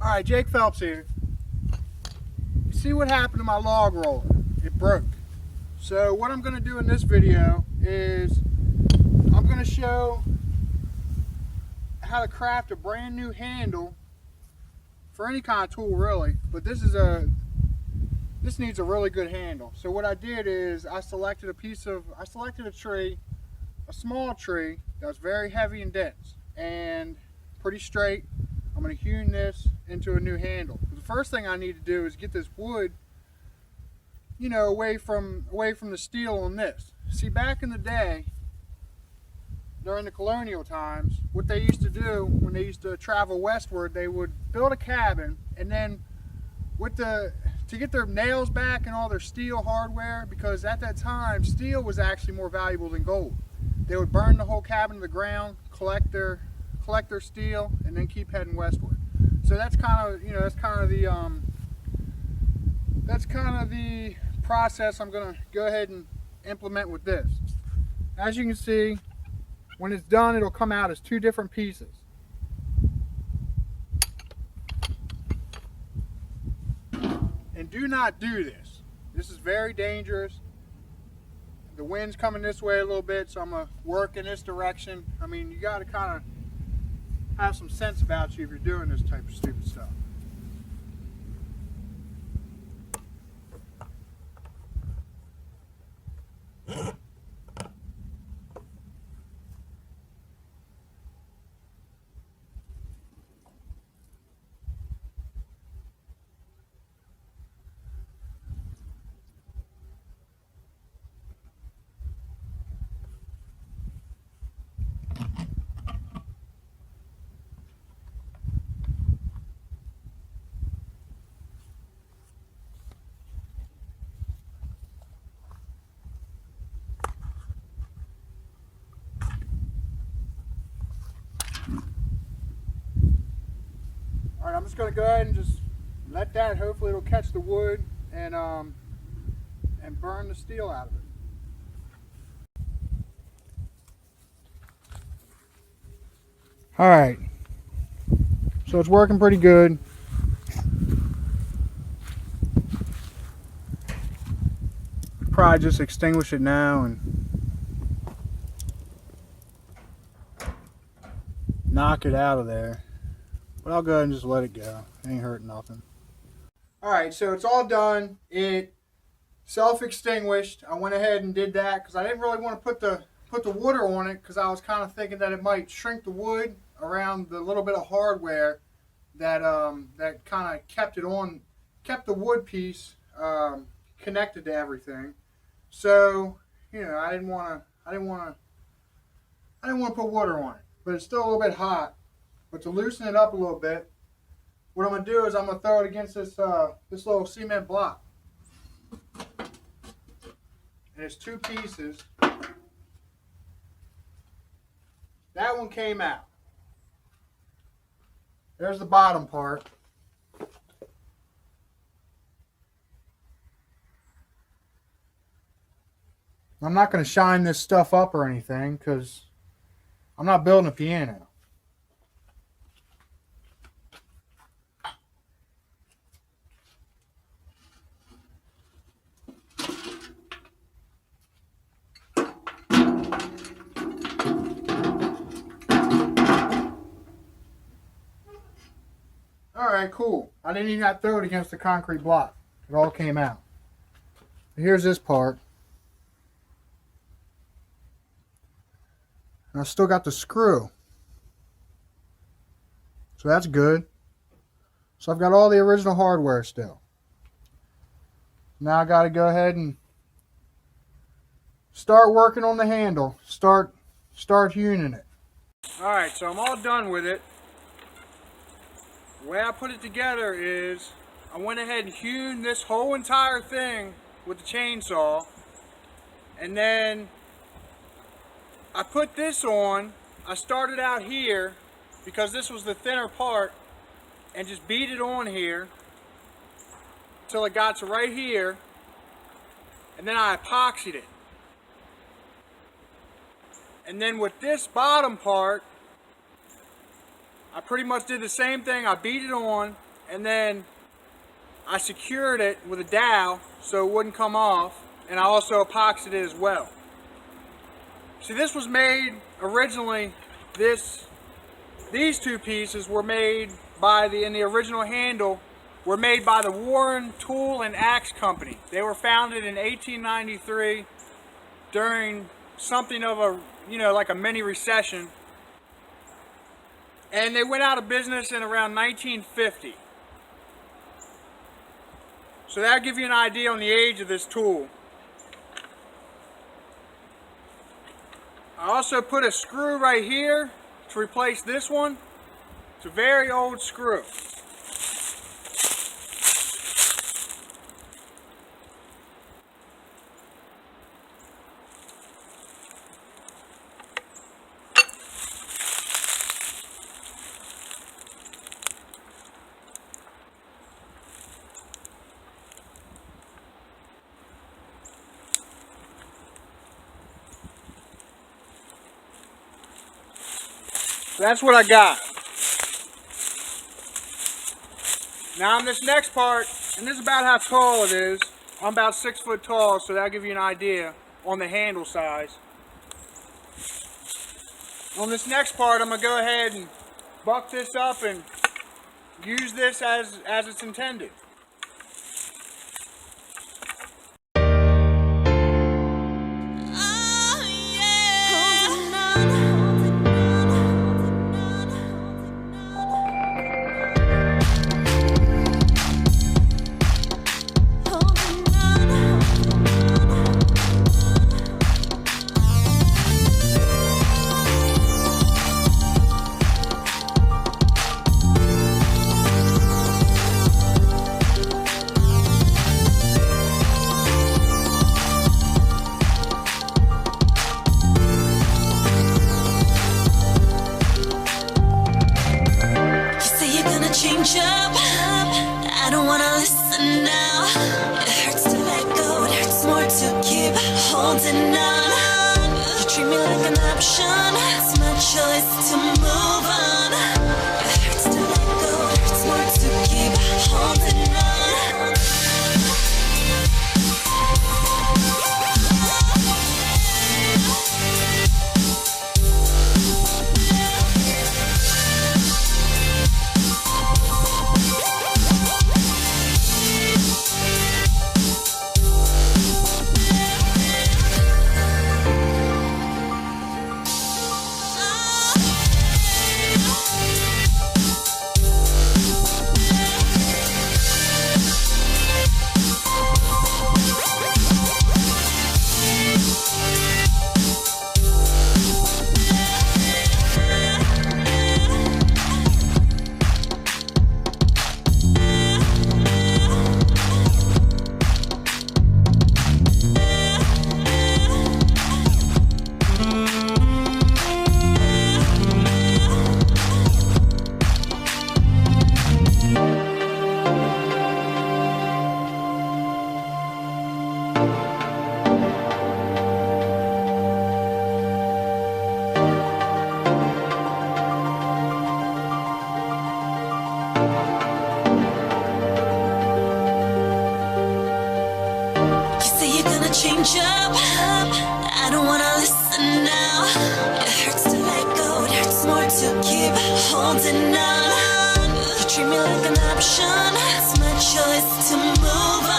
Alright, Jake Phelps here. You see what happened to my log roller? It broke. So what I'm going to do in this video is I'm going to show how to craft a brand new handle for any kind of tool really, but this needs a really good handle. So what I did is I selected a tree, a small tree that was very heavy and dense and pretty straight. I'm going to hewn this into a new handle. The first thing I need to do is get this wood, you know, away from the steel on this. See, back in the day, during the colonial times, what they used to do when they used to travel westward, they would build a cabin, and then to get their nails back and all their steel hardware, because at that time steel was actually more valuable than gold. They would burn the whole cabin to the ground, collect their steel, and then keep heading westward. So that's kind of the process I'm going to go ahead and implement with this. As you can see, when it's done, it'll come out as two different pieces. And do not do this. This is very dangerous. The wind's coming this way a little bit, so I'm going to work in this direction. I mean, you got to kind of have some sense about you if you're doing this type of stupid stuff. Alright, I'm just going to go ahead and just let that, hopefully it'll catch the wood and burn the steel out of it. Alright, so it's working pretty good. Probably just extinguish it now and knock it out of there. But I'll go ahead and just let it go. It ain't hurting nothing. Alright, so it's all done. It self-extinguished. I went ahead and did that because I didn't really want to put the water on it, because I was kind of thinking that it might shrink the wood around the little bit of hardware that that kind of kept the wood piece connected to everything. So, you know, I didn't want to put water on it, but it's still a little bit hot. But to loosen it up a little bit, what I'm going to do is I'm going to throw it against this little cement block. And it's two pieces. That one came out. There's the bottom part. I'm not going to shine this stuff up or anything because I'm not building a piano. Alright, cool. I didn't even have to throw it against the concrete block. It all came out. Here's this part. And I still got the screw. So that's good. So I've got all the original hardware still. Now I got to go ahead and start working on the handle. Start hewing it. Alright, so I'm all done with it. The way I put it together is I went ahead and hewn this whole entire thing with the chainsaw, and then I put this on. I started out here because this was the thinner part, and just beat it on here till it got to right here, and then I epoxied it. And then with this bottom part, I pretty much did the same thing. I beat it on, and then I secured it with a dowel so it wouldn't come off, and I also epoxied it as well. See, this was made originally, these two pieces were made by in the original handle were made by the Warren Tool and Axe Company. They were founded in 1893 during something of a, like a mini recession. And they went out of business in around 1950. So that'll give you an idea on the age of this tool. I also put a screw right here to replace this one. It's a very old screw. That's what I got. Now on this next part, and this is about how tall it is. I'm about 6 foot tall, so that'll give you an idea on the handle size. On this next part, I'm going to go ahead and buck this up and use this as it's intended. I don't wanna listen now. It hurts to let go, it hurts more to keep holding on. You treat me like an option, it's my choice to move on. It hurts to let go, it hurts more to keep holding on. Change up, I don't wanna listen now. It hurts to let go, it hurts more to keep holding on. You treat me like an option, it's my choice to move on.